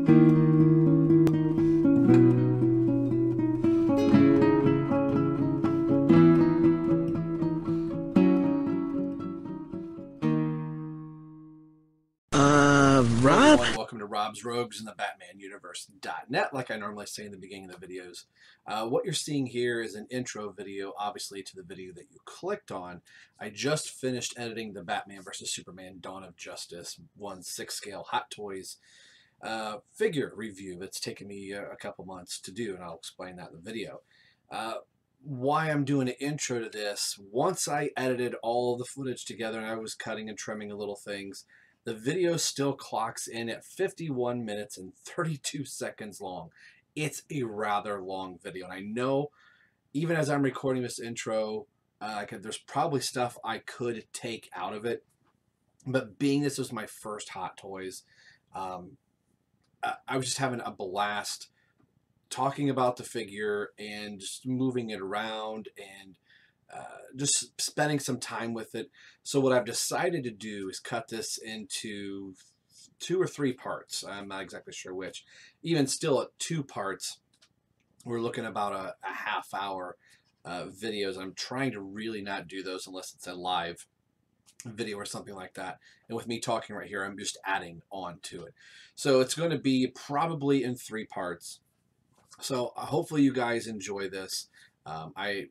Rob? Welcome to Rob's Rogues in the Batman Universe.net. Like I normally say in the beginning of the videos, what you're seeing here is an intro video, obviously, to the video that you clicked on. I just finished editing the Batman vs. Superman Dawn of Justice 1/6 scale Hot Toys figure review that's taken me a couple months to do, and I'll explain that in the video. Why I'm doing an intro to this, once I edited all of the footage together and I was cutting and trimming little things, the video still clocks in at 51 minutes and 32 seconds long. It's a rather long video, and I know even as I'm recording this intro, there's probably stuff I could take out of it, but being this was my first Hot Toys, I was just having a blast talking about the figure and just moving it around and just spending some time with it. So what I've decided to do is cut this into 2 or 3 parts. I'm not exactly sure which. Even still at 2 parts, we're looking about a half-hour videos. I'm trying to really not do those unless it's a live video or something like that. And with me talking right here, I'm just adding on to it. So it's going to be probably in 3 parts. So hopefully you guys enjoy this. I've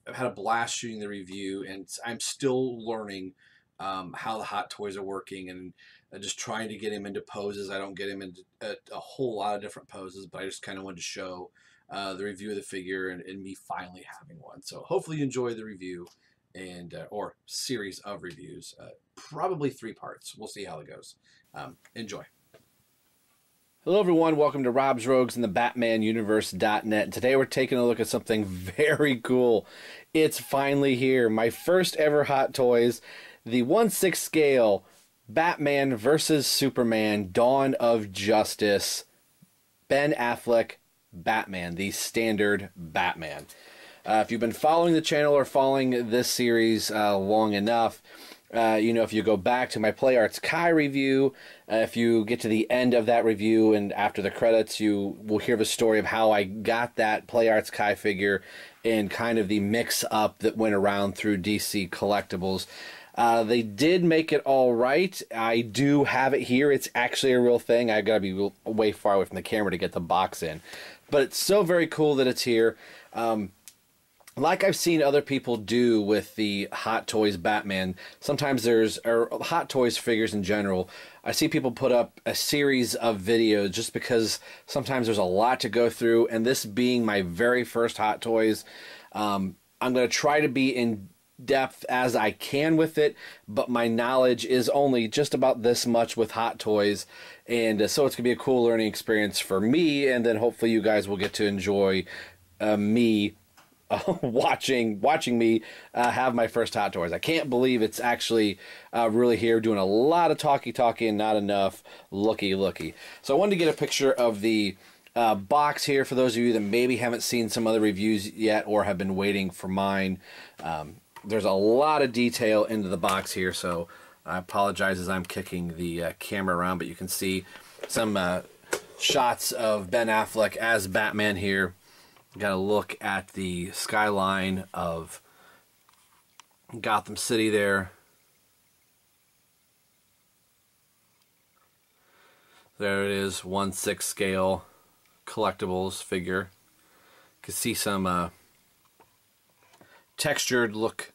had a blast shooting the review, and I'm still learning how the Hot Toys are working, and just trying to get him into poses. I don't get him into a whole lot of different poses, but I just kind of wanted to show the review of the figure and me finally having one. So hopefully you enjoy the review and or series of reviews. Probably 3 parts. We'll see how it goes. Enjoy. Hello everyone, welcome to Rob's Rogues in the Batman Universe.net. Today we're taking a look at something very cool. It's finally here. My first ever Hot Toys, the 1/6 scale Batman vs. Superman Dawn of Justice Ben Affleck Batman, the standard Batman. If you've been following the channel or following this series long enough, you know, if you go back to my Play Arts Kai review, if you get to the end of that review and after the credits, you will hear the story of how I got that Play Arts Kai figure and kind of the mix-up that went around through DC Collectibles. They did make it all right. I do have it here. It's actually a real thing. I've got to be way far away from the camera to get the box in. But it's so very cool that it's here. Like I've seen other people do with the Hot Toys Batman, sometimes or Hot Toys figures in general, I see people put up a series of videos just because sometimes there's a lot to go through, and this being my very first Hot Toys, I'm going to try to be in depth as I can with it, but my knowledge is only just about this much with Hot Toys, and so it's going to be a cool learning experience for me, and then hopefully you guys will get to enjoy me watching me have my first Hot Toys. I can't believe it's actually really here, doing a lot of talky and not enough looky. So I wanted to get a picture of the box here for those of you that maybe haven't seen some other reviews yet or have been waiting for mine. There's a lot of detail into the box here, so I apologize as I'm kicking the camera around, but you can see some shots of Ben Affleck as Batman here. Got a look at the skyline of Gotham City there. There it is, 1/6 scale collectibles figure. You can see some textured look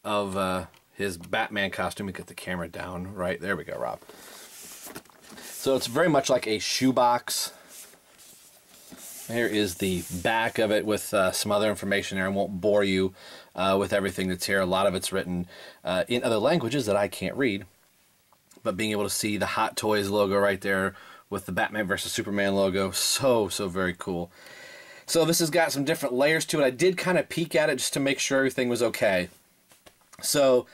of his Batman costume. We get the camera down right there. We go, Rob. So it's very much like a shoebox. Here is the back of it with some other information there. I won't bore you with everything that's here. A lot of it's written in other languages that I can't read. But being able to see the Hot Toys logo right there with the Batman vs. Superman logo, so very cool. So this has got some different layers to it. I did kind of peek at it just to make sure everything was okay. So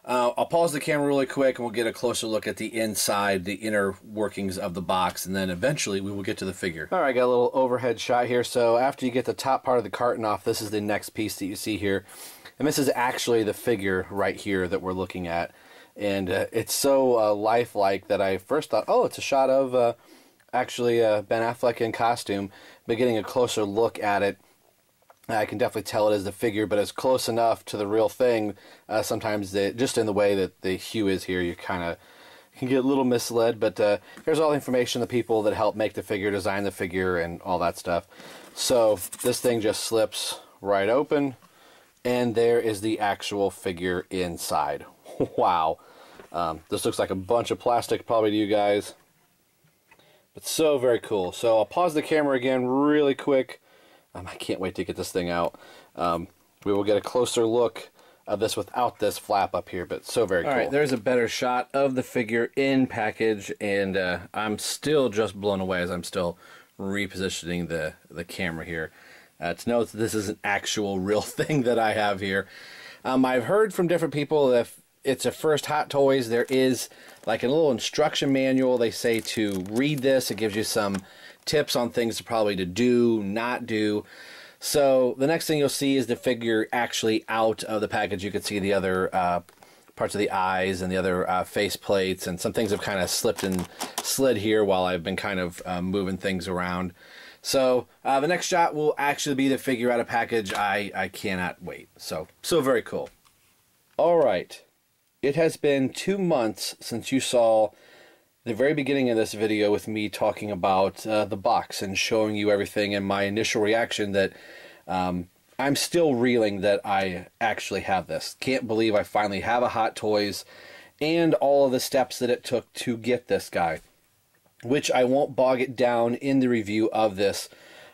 I'll pause the camera really quick and we'll get a closer look at the inside, the inner workings of the box, and then eventually we will get to the figure. All right, got a little overhead shot here. So after you get the top part of the carton off, this is the next piece that you see here. And this is actually the figure right here that we're looking at. And it's so lifelike that I first thought, oh, it's a shot of actually Ben Affleck in costume, but getting a closer look at it, I can definitely tell it is the figure, but it's close enough to the real thing. Sometimes, just in the way that the hue is here, you kind of can get a little misled, but here's all the information, the people that helped make the figure, design the figure, and all that stuff. So this thing just slips right open, and there is the actual figure inside. Wow. This looks like a bunch of plastic probably to you guys, but so very cool. So I'll pause the camera again really quick. I can't wait to get this thing out. We will get a closer look of this without this flap up here, but so very cool. All right, there's a better shot of the figure in package, and I'm still just blown away as I'm still repositioning the camera here. To note that this is an actual real thing that I have here. I've heard from different people that if it's a first Hot Toys, there is like a little instruction manual. They say to read this. It gives you some tips on things probably to do, not do. So the next thing you'll see is the figure actually out of the package. You can see the other parts of the eyes and the other face plates, and some things have kind of slipped and slid here while I've been kind of moving things around. So the next shot will actually be the figure out of package. I cannot wait. So very cool. All right. It has been 2 months since you saw the very beginning of this video with me talking about the box and showing you everything, and my initial reaction that I'm still reeling that I actually have this. Can't believe I finally have a Hot Toys, and all of the steps that it took to get this guy, which I won't bog it down in the review of this.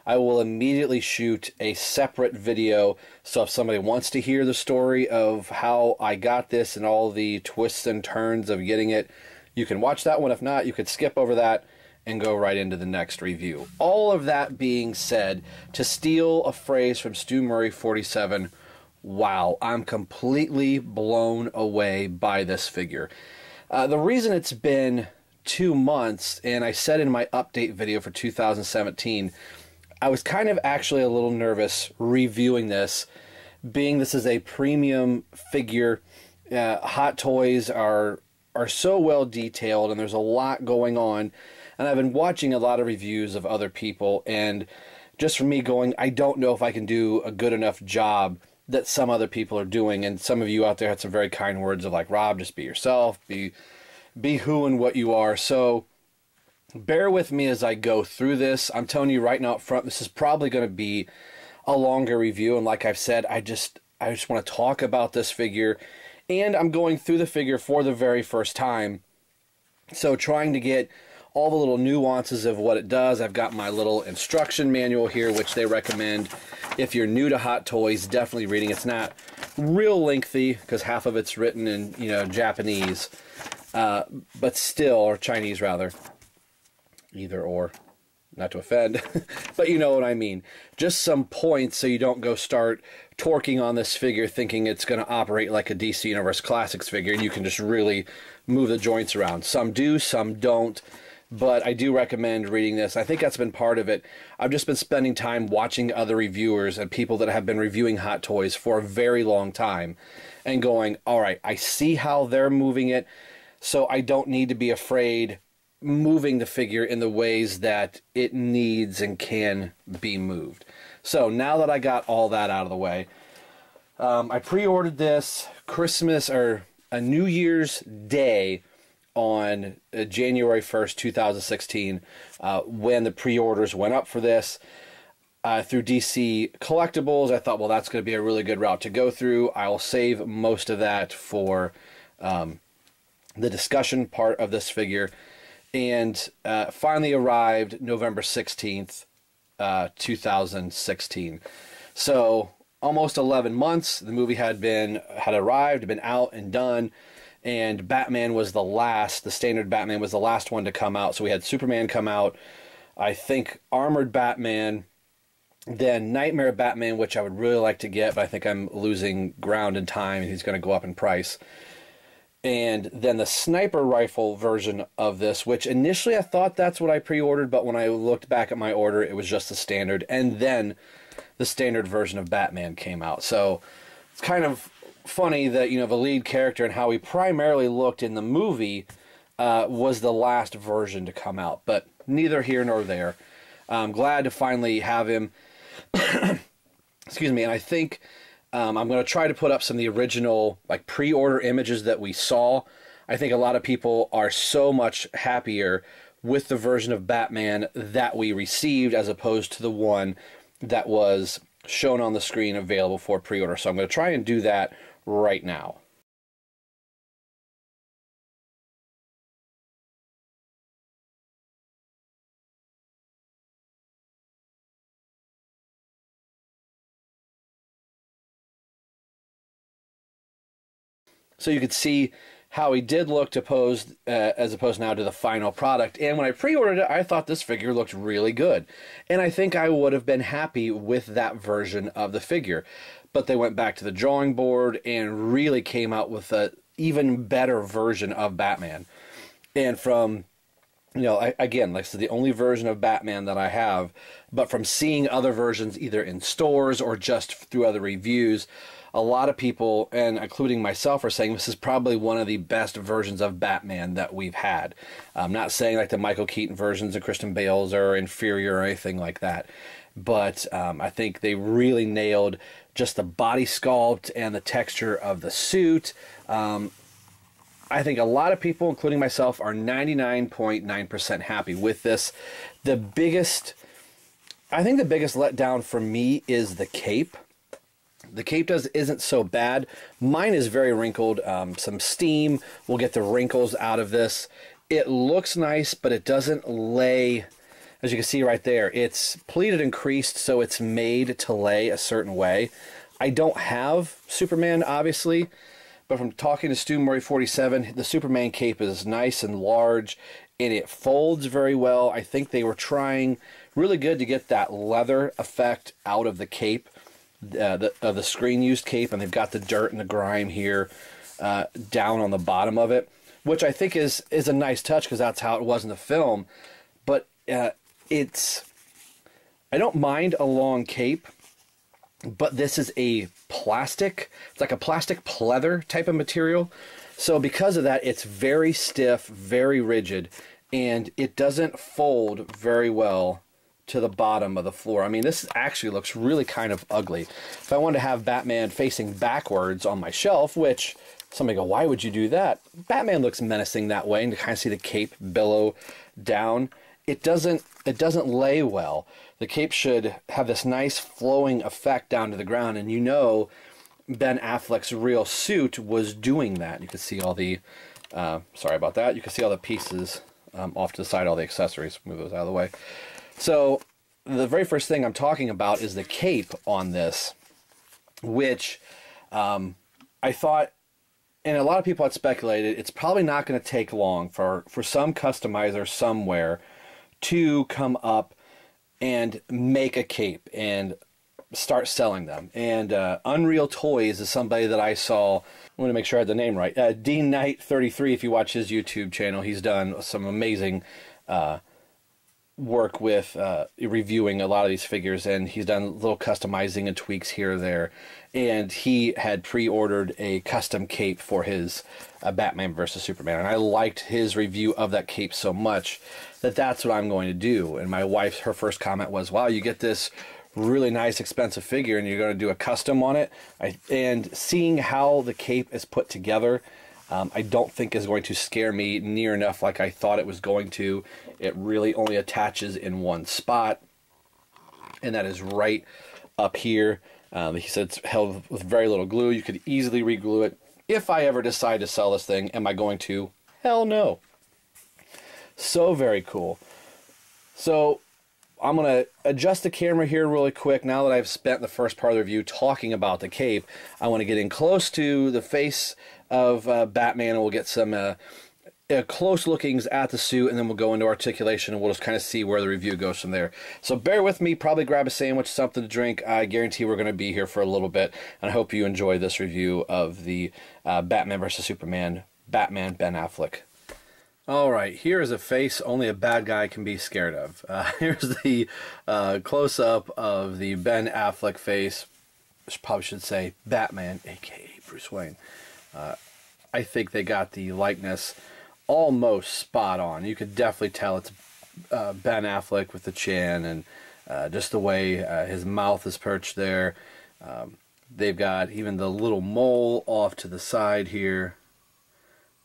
I will immediately shoot a separate video, so if somebody wants to hear the story of how I got this and all the twists and turns of getting it, you can watch that one. If not, you could skip over that and go right into the next review. All of that being said, to steal a phrase from Stu Murray 47, wow, I'm completely blown away by this figure. The reason it's been 2 months, and I said in my update video for 2017, I was kind of actually a little nervous reviewing this, being this is a premium figure. Hot Toys are so well detailed, and there's a lot going on, and I've been watching a lot of reviews of other people, and just for me going, I don't know if I can do a good enough job that some other people are doing. And some of you out there had some very kind words of like, Rob, just be yourself, be who and what you are. So bear with me as I go through this. I'm telling you right now up front, this is probably going to be a longer review, and like I've said, I just want to talk about this figure. And I'm going through the figure for the very first time, so trying to get all the little nuances of what it does. I've got my little instruction manual here, which they recommend if you're new to Hot Toys, definitely reading. It's not real lengthy because half of it's written in Japanese, but still, or Chinese rather, either or. Not to offend, but you know what I mean. Just some points so you don't go start torquing on this figure thinking it's going to operate like a DC Universe Classics figure, and you can just really move the joints around. Some do, some don't, but I do recommend reading this. I think that's been part of it. I've just been spending time watching other reviewers and people that have been reviewing Hot Toys for a very long time and going, all right, I see how they're moving it, so I don't need to be afraid moving the figure in the ways that it needs and can be moved. So now that I got all that out of the way, I pre-ordered this Christmas or a New Year's Day on January 1st, 2016, when the pre-orders went up for this through DC Collectibles. I thought, well, that's going to be a really good route to go through. I'll save most of that for the discussion part of this figure. And finally arrived November 16th, 2016. So almost 11 months. The movie had arrived, been out and done, and Batman was the standard Batman was the last one to come out. So we had Superman come out, I think Armored Batman, then Nightmare Batman, which I would really like to get, but I think I'm losing ground in time, and he's going to go up in price. And then the sniper rifle version of this, which initially I thought that's what I pre-ordered, but when I looked back at my order, it was just the standard. And then the standard version of Batman came out. So it's kind of funny that, the lead character and how he primarily looked in the movie was the last version to come out, but neither here nor there. I'm glad to finally have him. Excuse me, and I think I'm going to try to put up some of the original like pre-order images that we saw. I think a lot of people are so much happier with the version of Batman that we received as opposed to the one that was shown on the screen available for pre-order. So I'm going to try and do that right now. So you could see how he did look to pose as opposed now to the final product. And when I pre-ordered it, I thought this figure looked really good. And I think I would have been happy with that version of the figure. But they went back to the drawing board and really came out with an even better version of Batman. And from, you know, again, like I said, the only version of Batman that I have, but from seeing other versions either in stores or just through other reviews, a lot of people, and including myself, are saying this is probably one of the best versions of Batman that we've had. I'm not saying like the Michael Keaton versions of Christian Bale's are inferior or anything like that, but I think they really nailed just the body sculpt and the texture of the suit. I think a lot of people, including myself, are 99.9% happy with this. I think the biggest letdown for me is the cape. The cape isn't so bad. Mine is very wrinkled. Some steam will get the wrinkles out of this. It looks nice, but it doesn't lay, as you can see right there. It's pleated and creased, so it's made to lay a certain way. I don't have Superman, obviously, but from talking to Stu Murray 47, the Superman cape is nice and large, and it folds very well. I think they were trying really good to get that leather effect out of the cape. The screen-used cape, and they've got the dirt and the grime here down on the bottom of it, which I think is a nice touch because that's how it was in the film. But I don't mind a long cape, but this is a plastic. It's like a plastic pleather type of material. So because of that, it's very stiff, very rigid, and it doesn't fold very well to the bottom of the floor. I mean, this actually looks really kind of ugly. If I wanted to have Batman facing backwards on my shelf, which somebody go, why would you do that? Batman looks menacing that way, and to kind of see the cape billow down, it doesn't lay well. The cape should have this nice flowing effect down to the ground, and you know Ben Affleck's real suit was doing that. You can see all the, sorry about that, you can see all the pieces off to the side, all the accessories. Move those out of the way. So the very first thing I'm talking about is the cape on this, which I thought, and a lot of people had speculated, it's probably not going to take long for some customizer somewhere to come up and make a cape and start selling them. And Unreal Toys is somebody that I saw. I want to make sure I had the name right. Dean Knight 33, if you watch his YouTube channel, he's done some amazing work with reviewing a lot of these figures, and he's done little customizing and tweaks here or there, and he had pre-ordered a custom cape for his Batman vs. Superman, and I liked his review of that cape so much that that's what I'm going to do. And my wife, her first comment was, wow, you get this really nice expensive figure and you're going to do a custom on it. And seeing how the cape is put together, I don't think is going to scare me near enough like I thought it was going to. It really only attaches in one spot, and that is right up here. He said it's held with very little glue. You could easily re-glue it. If I ever decide to sell this thing, am I going to? Hell no. So very cool. So I'm going to adjust the camera here really quick. Now that I've spent the first part of the review talking about the cape, I want to get in close to the face of Batman, and we'll get some close lookings at the suit, and then we'll go into articulation, and we'll just kind of see where the review goes from there. So bear with me, probably grab a sandwich, something to drink. I guarantee we're going to be here for a little bit, and I hope you enjoy this review of the Batman vs. Superman, Batman Ben Affleck. Alright, here is a face only a bad guy can be scared of. Here's the close-up of the Ben Affleck face. Probably should say Batman, aka Bruce Wayne. I think they got the likeness almost spot on. You could definitely tell it's Ben Affleck with the chin and just the way his mouth is perched there. They've got even the little mole off to the side here.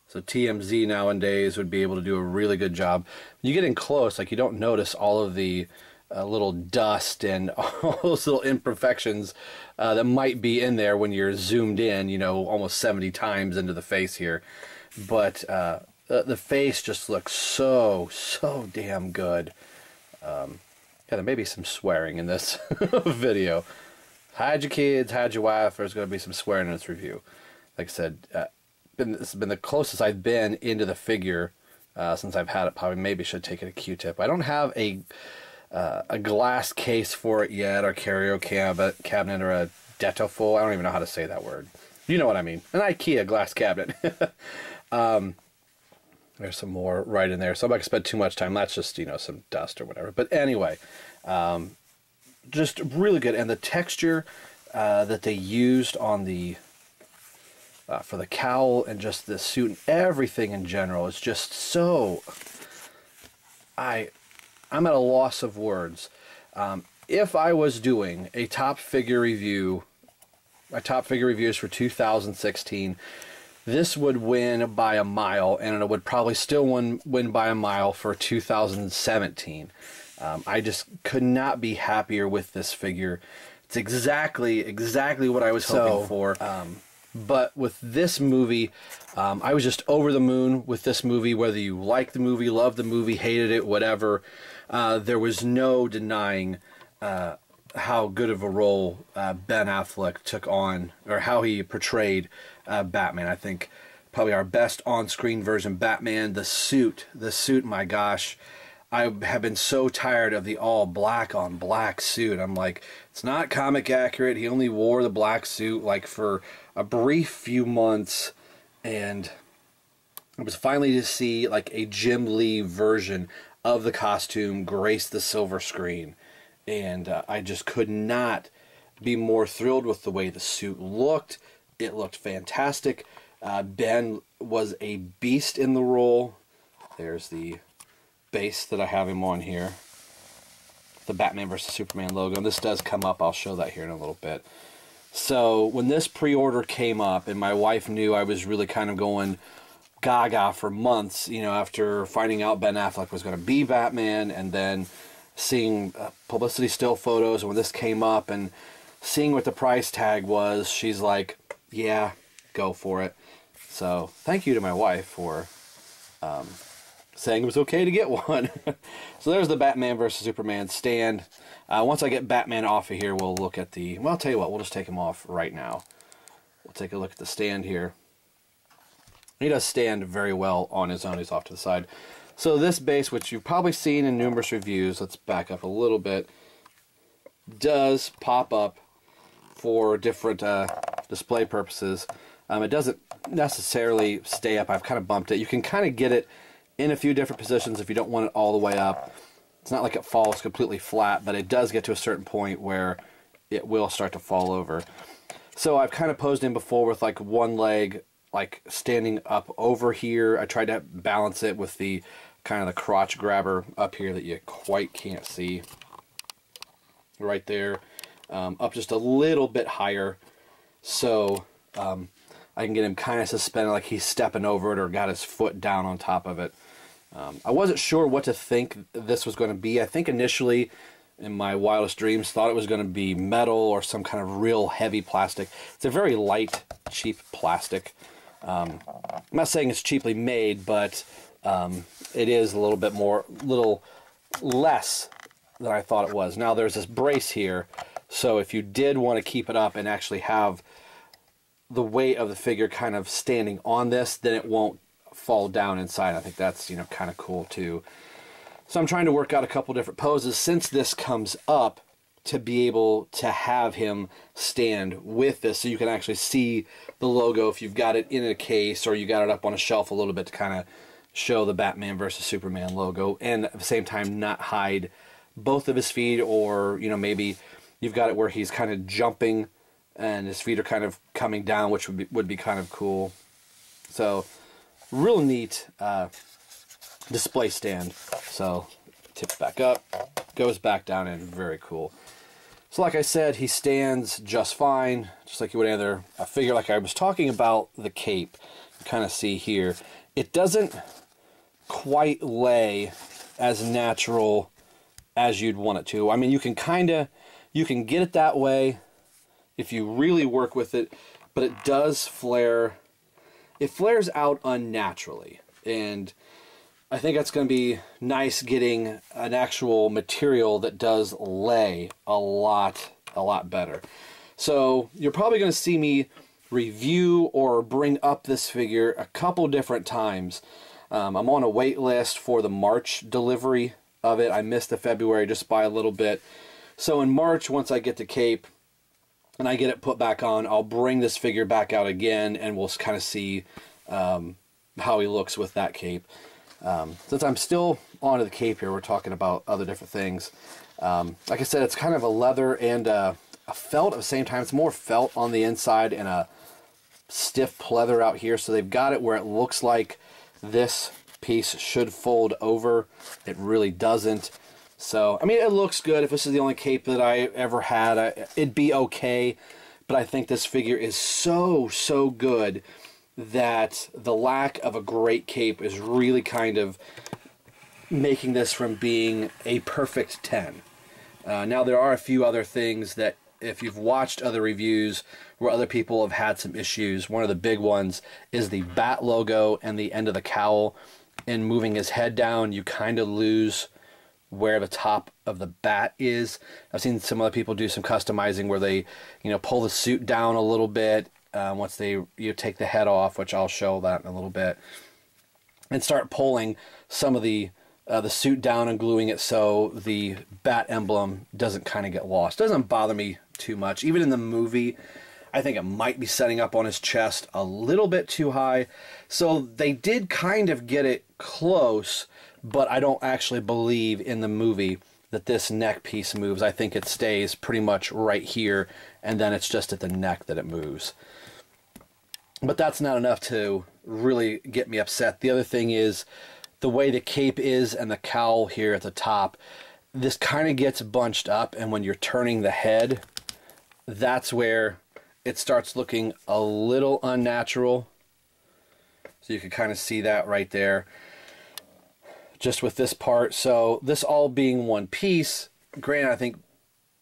So TMZ nowadays would be able to do a really good job. When you get in close, like, you don't notice all of the little dust and all those little imperfections that might be in there when you're zoomed in, you know, almost 70 times into the face here. But the face just looks so damn good. Yeah, there may be some swearing in this video. Hide your kids, hide your wife. There's going to be some swearing in this review. Like I said, this has been the closest I've been into the figure since I've had it. Probably maybe should take it a Q-tip. I don't have a glass case for it yet, or carrier cabinet, or a Detofil. I don't even know how to say that word. You know what I mean. An IKEA glass cabinet. There's some more right in there. So I'm not going to spend too much time. That's just, you know, some dust or whatever. But anyway, just really good. And the texture that they used on the for the cowl and just the suit and everything in general is just so... I'm at a loss of words. If I was doing a top figure review, my top figure reviews for 2016, this would win by a mile, and it would probably still win by a mile for 2017. I just could not be happier with this figure. It's exactly what I was hoping for. But with this movie, I was just over the moon with this movie. Whether you liked the movie, loved the movie, hated it, whatever, there was no denying how good of a role Ben Affleck took on, or how he portrayed Batman. I think probably our best on-screen version Batman. The suit, my gosh. I have been so tired of the all black on black suit. I'm like, it's not comic accurate. He only wore the black suit like for a brief few months, and it was finally to see like a Jim Lee version of the costume grace the silver screen, and I just could not be more thrilled with the way the suit looked. It looked fantastic. Ben was a beast in the role. There's the base that I have him on here, the Batman vs. Superman logo, and this does come up. I'll show that here in a little bit. So when this pre-order came up, and my wife knew I was really kind of going gaga for months, you know, after finding out Ben Affleck was going to be Batman, and then seeing publicity still photos, and when this came up and seeing what the price tag was, she's like, yeah, go for it. So thank you to my wife for saying it was okay to get one. So there's the Batman vs. Superman stand. Once I get Batman off of here, we'll look at the... Well, I'll tell you what, we'll just take him off right now. We'll take a look at the stand here. He does stand very well on his own. He's off to the side. So this base, which you've probably seen in numerous reviews, let's back up a little bit, does pop up for different display purposes. It doesn't necessarily stay up. I've kind of bumped it. You can kind of get it in a few different positions if you don't want it all the way up. It's not like it falls completely flat, but it does get to a certain point where it will start to fall over. So I've kind of posed in before with like one leg like standing up over here. I tried to balance it with the kind of the crotch grabber up here that you quite can't see. Right there. Up just a little bit higher, so I can get him kind of suspended like he's stepping over it or got his foot down on top of it. I wasn't sure what to think this was going to be. I think initially, in my wildest dreams, thought it was going to be metal or some kind of real heavy plastic. It's a very light, cheap plastic. I'm not saying it's cheaply made, but it is a little less than I thought it was. Now there's this brace here, so if you did want to keep it up and actually have the weight of the figure kind of standing on this, then it won't fall down inside. I think that's, you know, kind of cool too. So I'm trying to work out a couple different poses since this comes up to be able to have him stand with this, so you can actually see the logo if you've got it in a case or you got it up on a shelf a little bit to kind of show the Batman versus Superman logo, and at the same time not hide both of his feet, or, you know, maybe you've got it where he's kind of jumping and his feet are kind of coming down, which would be kind of cool. So real neat display stand. So tips back up, goes back down in, very cool. So like I said, he stands just fine, just like you would any other figure. Like I was talking about the cape, you kind of see here, it doesn't quite lay as natural as you'd want it to. I mean, you can get it that way if you really work with it, but it does flare. It flares out unnaturally, and I think that's going to be nice getting an actual material that does lay a lot better. So you're probably going to see me review or bring up this figure a couple different times. I'm on a wait list for the March delivery of it. I missed the February just by a little bit. So in March, once I get the cape and I get it put back on, I'll bring this figure back out again, and we'll kind of see how he looks with that cape. Since I'm still onto the cape here, we're talking about other different things. Like I said, it's kind of a leather and a felt at the same time. It's more felt on the inside and a stiff pleather out here. So they've got it where it looks like this piece should fold over. It really doesn't. So, I mean, it looks good. If this is the only cape that I ever had, it'd be okay. But I think this figure is so good that the lack of a great cape is really kind of making this from being a perfect 10. Now, there are a few other things that, if you've watched other reviews where other people have had some issues, one of the big ones is the bat logo and the end of the cowl. And moving his head down, you kind of lose where the top of the bat is. I've seen some other people do some customizing where they, pull the suit down a little bit once they take the head off, which I'll show that in a little bit, and start pulling some of the suit down and gluing it so the bat emblem doesn't kind of get lost. It doesn't bother me too much. Even in the movie, I think it might be setting up on his chest a little bit too high. So they did kind of get it close, but I don't actually believe in the movie that this neck piece moves. I think it stays pretty much right here, and then it's just at the neck that it moves. But that's not enough to really get me upset. The other thing is the way the cape is and the cowl here at the top. This kind of gets bunched up, and when you're turning the head, that's where it starts looking a little unnatural. So you can kind of see that right there, just with this part. So this all being one piece, granted, I think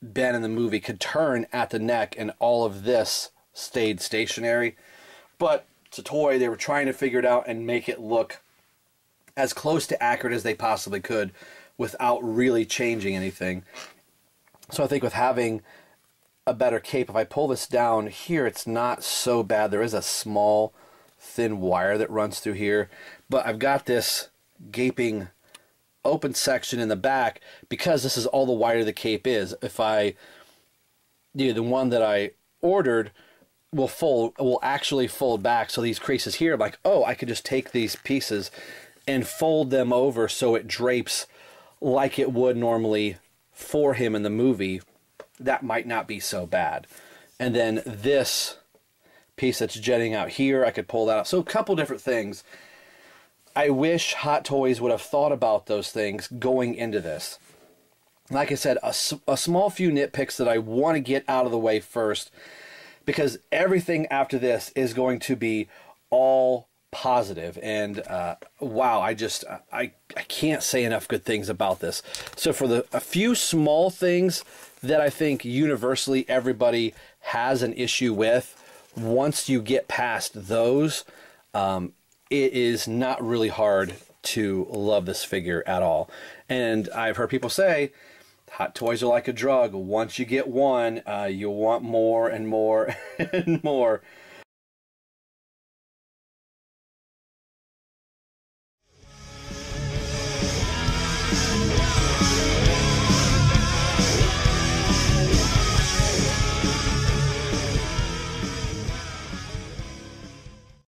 Ben in the movie could turn at the neck and all of this stayed stationary. But it's a toy. They were trying to figure it out and make it look as close to accurate as they possibly could without really changing anything. So I think with having a better cape, if I pull this down here, it's not so bad. There is a small thin wire that runs through here, but I've got this gaping open section in the back because this is all the wider the cape is. If the one that I ordered will actually fold back, so these creases here, I'm like, oh, I could just take these pieces and fold them over so it drapes like it would normally for him in the movie. That might not be so bad. And then this piece that's jetting out here, I could pull that out. So a couple different things. I wish Hot Toys would have thought about those things going into this. Like I said, a small few nitpicks that I want to get out of the way first, because everything after this is going to be all positive. And wow, I can't say enough good things about this. So for a few small things that I think universally everybody has an issue with, once you get past those, it is not really hard to love this figure at all. And I've heard people say Hot Toys are like a drug. Once you get one, you'll want more and more and more.